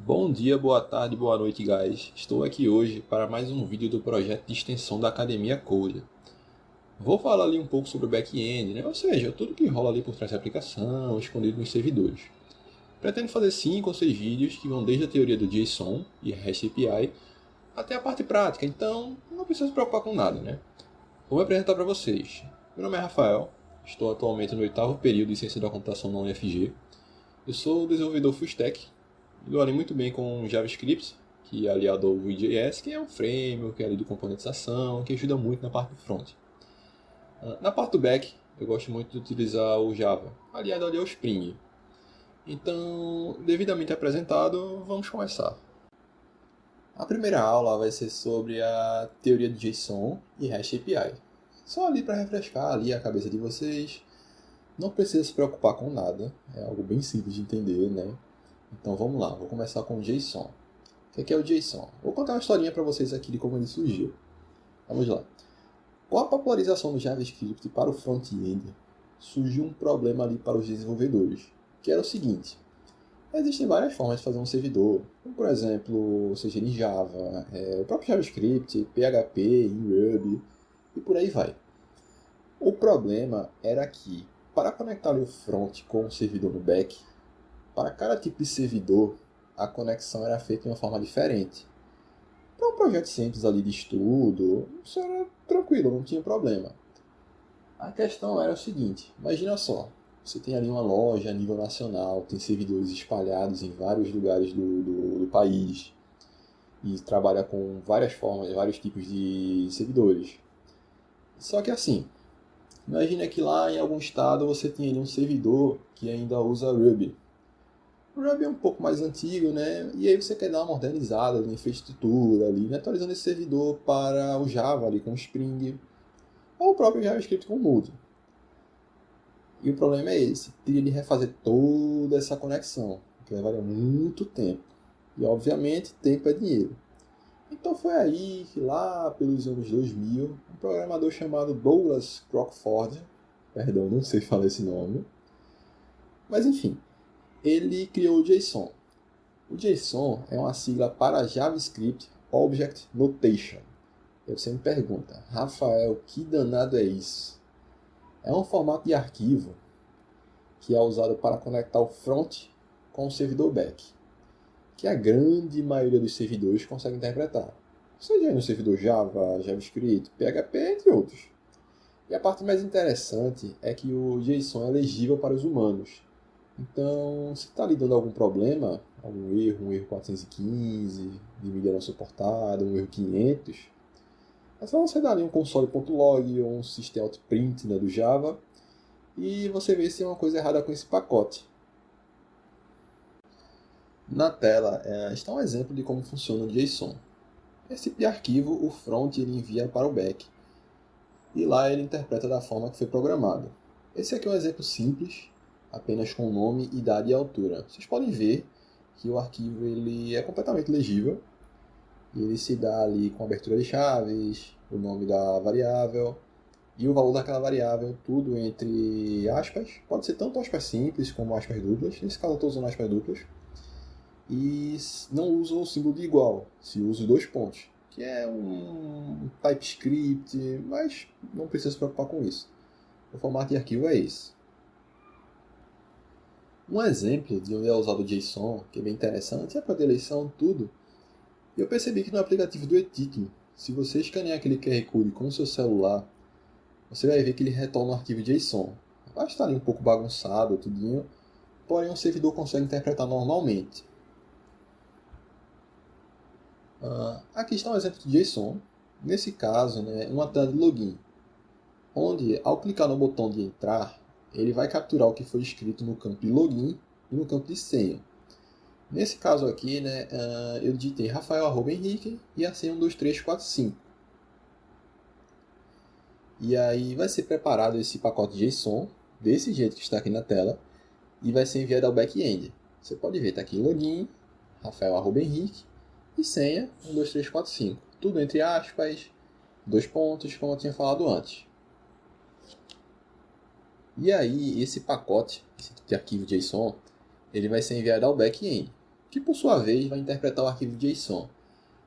Bom dia, boa tarde, boa noite, guys. Estou aqui hoje para mais um vídeo do projeto de extensão da Academia Code. Vou falar ali um pouco sobre o back-end, né? Ou seja, tudo que rola ali por trás da aplicação, escondido nos servidores. Pretendo fazer 5 ou 6 vídeos que vão desde a teoria do JSON e REST API até a parte prática, então não precisa se preocupar com nada, né? Vou me apresentar para vocês. Meu nome é Rafael, estou atualmente no 8º período de Ciência da Computação na UFG. Eu sou desenvolvedor full stack. Lido ali muito bem com JavaScript, que é aliado ao Vue.js, que é um framework ali de componentização, que ajuda muito na parte do front. Na parte do back, eu gosto muito de utilizar o Java, aliado ali ao Spring. Então, devidamente apresentado, vamos começar. A primeira aula vai ser sobre a teoria de JSON e REST API. Só ali para refrescar ali a cabeça de vocês. Não precisa se preocupar com nada, é algo bem simples de entender, né? Então vamos lá, vou começar com o JSON. O que é o JSON? Vou contar uma historinha para vocês aqui de como ele surgiu. Vamos lá. Com a popularização do JavaScript para o front-end, surgiu um problema ali para os desenvolvedores, que era o seguinte. Existem várias formas de fazer um servidor, como por exemplo, seja em Java, o próprio JavaScript, PHP, em Ruby, e por aí vai. O problema era que, para conectar ali o front com o servidor no back, para cada tipo de servidor, a conexão era feita de uma forma diferente. Para um projeto simples ali de estudo, isso era tranquilo, não tinha problema. A questão era o seguinte, imagina só, você tem ali uma loja a nível nacional, tem servidores espalhados em vários lugares do país, e trabalha com várias formas, vários tipos de servidores. Só que assim, imagina que lá em algum estado você tem ali um servidor que ainda usa Ruby. O Ruby é um pouco mais antigo, né? E aí você quer dar uma modernizada na infraestrutura ali, né? Atualizando esse servidor para o Java ali com o Spring, ou o próprio JavaScript com o Moody. E o problema é esse, teria de refazer toda essa conexão, que levaria muito tempo. E obviamente, tempo é dinheiro. Então foi aí que lá pelos anos 2000, um programador chamado Douglas Crockford, perdão, não sei falar esse nome, mas enfim, ele criou o JSON. O JSON é uma sigla para JavaScript Object Notation. Aí você me pergunta, Rafael, que danado é isso? É um formato de arquivo que é usado para conectar o front com o servidor back, que a grande maioria dos servidores consegue interpretar. Seja no servidor Java, JavaScript, PHP, entre outros. E a parte mais interessante é que o JSON é legível para os humanos. Então, se está lhe dando algum problema, algum erro, um erro 415, de mídia não suportada, um erro 500, é só você dar ali um console.log ou um system.out.print, né, do Java e você vê se tem uma coisa errada com esse pacote. Na tela está um exemplo de como funciona o JSON. Esse tipo de arquivo, o front ele envia para o back e lá ele interpreta da forma que foi programado. Esse aqui é um exemplo simples, apenas com nome, idade e altura. Vocês podem ver que o arquivo ele é completamente legível. E ele se dá ali com abertura de chaves, o nome da variável e o valor daquela variável, tudo entre aspas. Pode ser tanto aspas simples como aspas duplas. Nesse caso eu estou usando aspas duplas. E não uso o símbolo de igual, se uso 2 pontos, que é um TypeScript, mas não precisa se preocupar com isso. O formato de arquivo é esse. Um exemplo de onde é usado o JSON, que é bem interessante, é para eleição, tudo. Eu percebi que no aplicativo do eTeaching, se você escanear aquele QR Code com o seu celular, você vai ver que ele retorna um arquivo JSON. Vai estar ali um pouco bagunçado, tudinho, porém o servidor consegue interpretar normalmente. Aqui está um exemplo de JSON. Nesse caso, né, uma tela de login, onde ao clicar no botão de entrar, ele vai capturar o que foi escrito no campo de login e no campo de senha. Nesse caso aqui, né, eu digitei Rafael@Henrique e a senha 12345. E aí vai ser preparado esse pacote JSON, desse jeito que está aqui na tela, e vai ser enviado ao back-end. Você pode ver, está aqui login, Rafael@Henrique e senha 12345. Tudo entre aspas, 2 pontos, como eu tinha falado antes. E aí, esse pacote, esse arquivo JSON, ele vai ser enviado ao back-end, que por sua vez vai interpretar o arquivo JSON.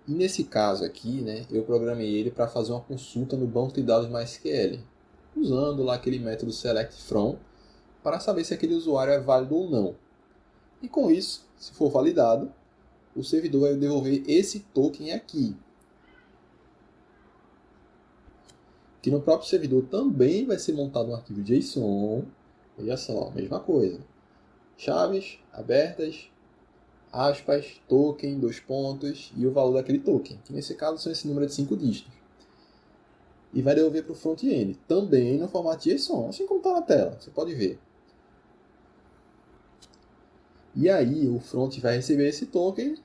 E nesse caso aqui, né, eu programei ele para fazer uma consulta no banco de dados MySQL, usando lá aquele método selectFrom para saber se aquele usuário é válido ou não. E com isso, se for validado, o servidor vai devolver esse token aqui, que no próprio servidor também vai ser montado um arquivo JSON. Olha só, mesma coisa. Chaves abertas, aspas, token, dois pontos e o valor daquele token, que nesse caso são esse número de 5 dígitos. E vai devolver para o front-end, também no formato JSON, assim como está na tela, você pode ver. E aí o front vai receber esse token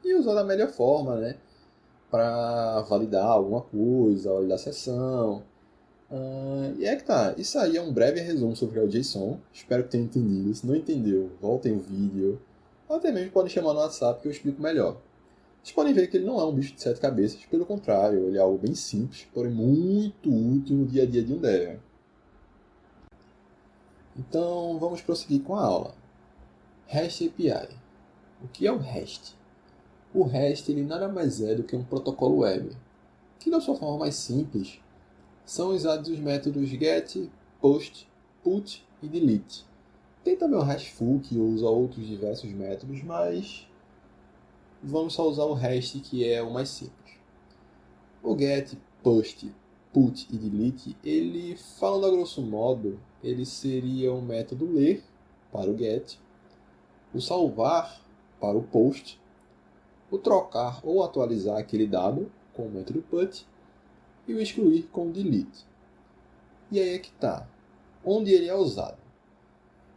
e usar da melhor forma, né, para validar alguma coisa, validar a sessão. E é que tá, isso aí é um breve resumo sobre o JSON, espero que tenham entendido. Se não entendeu, voltem o vídeo, ou até mesmo podem chamar no WhatsApp que eu explico melhor. Vocês podem ver que ele não é um bicho de 7 cabeças, pelo contrário, ele é algo bem simples, porém muito útil no dia a dia de um dev. Então vamos prosseguir com a aula. REST API. O que é o REST? O REST ele nada mais é do que um protocolo web, que da sua forma mais simples são usados os métodos GET, POST, PUT e DELETE. Tem também o RESTful, que usa outros diversos métodos, mas vamos só usar o REST, que é o mais simples. O GET, POST, PUT e DELETE, ele, falando a grosso modo, ele seria o método ler para o GET, o salvar para o POST, o trocar ou atualizar aquele dado com o método PUT e o excluir com o DELETE. E aí é que está. Onde ele é usado?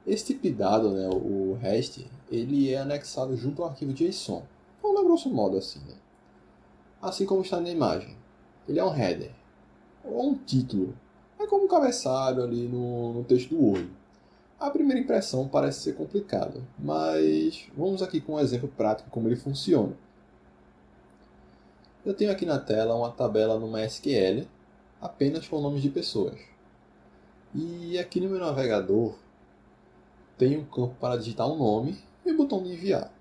Esse tipo de dado, né, o REST, ele é anexado junto ao arquivo JSON. Falando a grosso modo assim, né? Assim como está na imagem. Ele é um header, ou um título. É como um cabeçalho ali no texto do Word. A primeira impressão parece ser complicada, mas vamos aqui com um exemplo prático como ele funciona. Eu tenho aqui na tela uma tabela no MySQL, apenas com nomes de pessoas. E aqui no meu navegador, tem um campo para digitar um nome e o botão de enviar.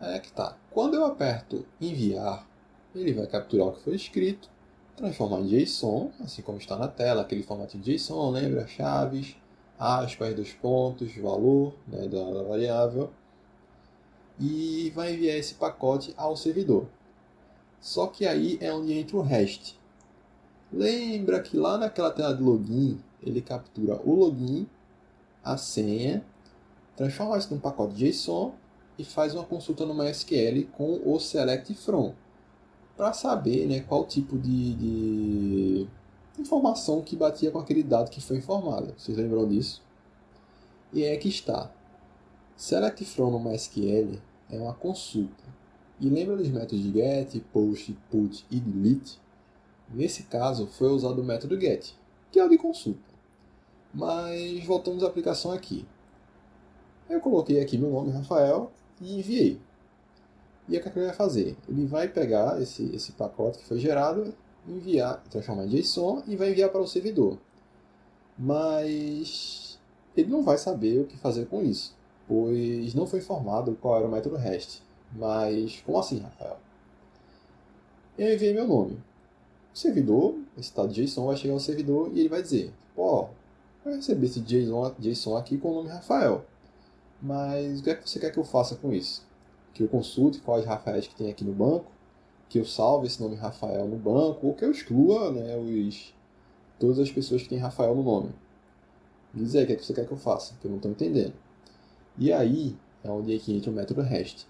Aí é que tá. Quando eu aperto enviar, ele vai capturar o que foi escrito, transformar em JSON, assim como está na tela, aquele formato de JSON, lembra? Chaves, aspas, dois pontos, valor, né, da variável, e vai enviar esse pacote ao servidor. Só que aí é onde entra o REST. Lembra que lá naquela tela de login, ele captura o login, a senha, transforma isso num pacote JSON e faz uma consulta no MySQL com o selectFrom para saber, né, qual tipo de informação que batia com aquele dado que foi informado. Vocês lembram disso? E é que está. SelectFrom no MySQL é uma consulta. E lembra dos métodos de GET, POST, PUT e DELETE? Nesse caso, foi usado o método GET, que é o de consulta. Mas voltamos à aplicação aqui. Eu coloquei aqui meu nome, Rafael, e enviei. E o que ele vai fazer? Ele vai pegar esse pacote que foi gerado, enviar, transformar em JSON e vai enviar para o servidor. Mas ele não vai saber o que fazer com isso, pois não foi informado qual era o método REST. Mas como assim, Rafael? Eu enviei meu nome. O servidor, esse tal de JSON, vai chegar ao servidor e ele vai dizer: pô, eu recebi esse JSON aqui com o nome Rafael, mas o que é que você quer que eu faça com isso? Que eu consulte quais Rafaéis que tem aqui no banco, que eu salve esse nome Rafael no banco, ou que eu exclua, né, todas as pessoas que têm Rafael no nome. Diz aí o que é que você quer que eu faça, que eu não estou entendendo. E aí é onde é que entra o método REST.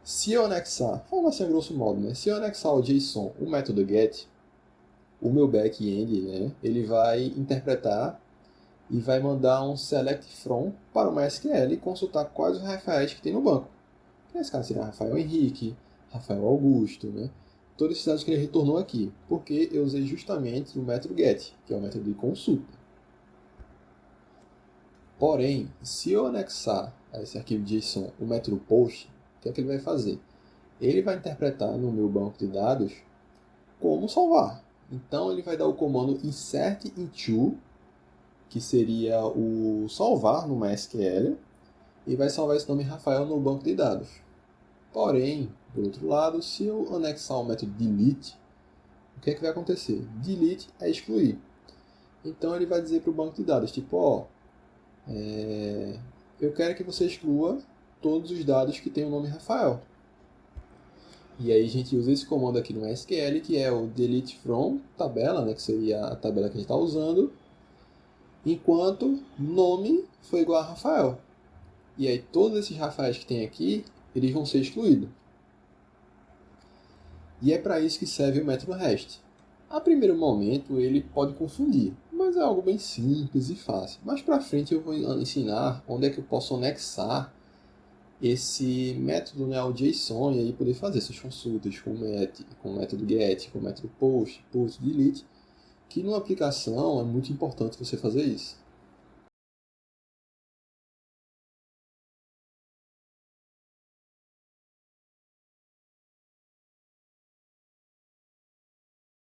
Se eu anexar, falando assim a grosso modo, né, se eu anexar ao JSON o método GET, o meu back-end, né, ele vai interpretar e vai mandar um selectFrom para o MySQL e consultar quais os Rafaéis que tem no banco. Nesse caso seria Rafael Henrique, Rafael Augusto, né? Todos esses dados que ele retornou aqui, porque eu usei justamente o método GET, que é o método de consulta. Porém, se eu anexar a esse arquivo JSON o método POST, o que é que ele vai fazer? Ele vai interpretar no meu banco de dados como salvar. Então ele vai dar o comando insert into, que seria o salvar no MySQL, e vai salvar esse nome Rafael no banco de dados. Porém, por outro lado, se eu anexar o método delete, o que é que vai acontecer? Delete é excluir. Então ele vai dizer para o banco de dados, tipo, eu quero que você exclua todos os dados que tem o nome Rafael. E aí a gente usa esse comando aqui no SQL, que é o delete from tabela, né, que seria a tabela que a gente está usando, enquanto nome foi igual a Rafael. E aí todos esses Rafaéis que tem aqui, eles vão ser excluídos. E é para isso que serve o método REST. A primeiro momento ele pode confundir, mas é algo bem simples e fácil. Mais para frente eu vou ensinar onde é que eu posso anexar esse método, né, ao JSON, e aí poder fazer essas consultas com o método GET, com o método POST, PUT, DELETE, que numa aplicação é muito importante você fazer isso.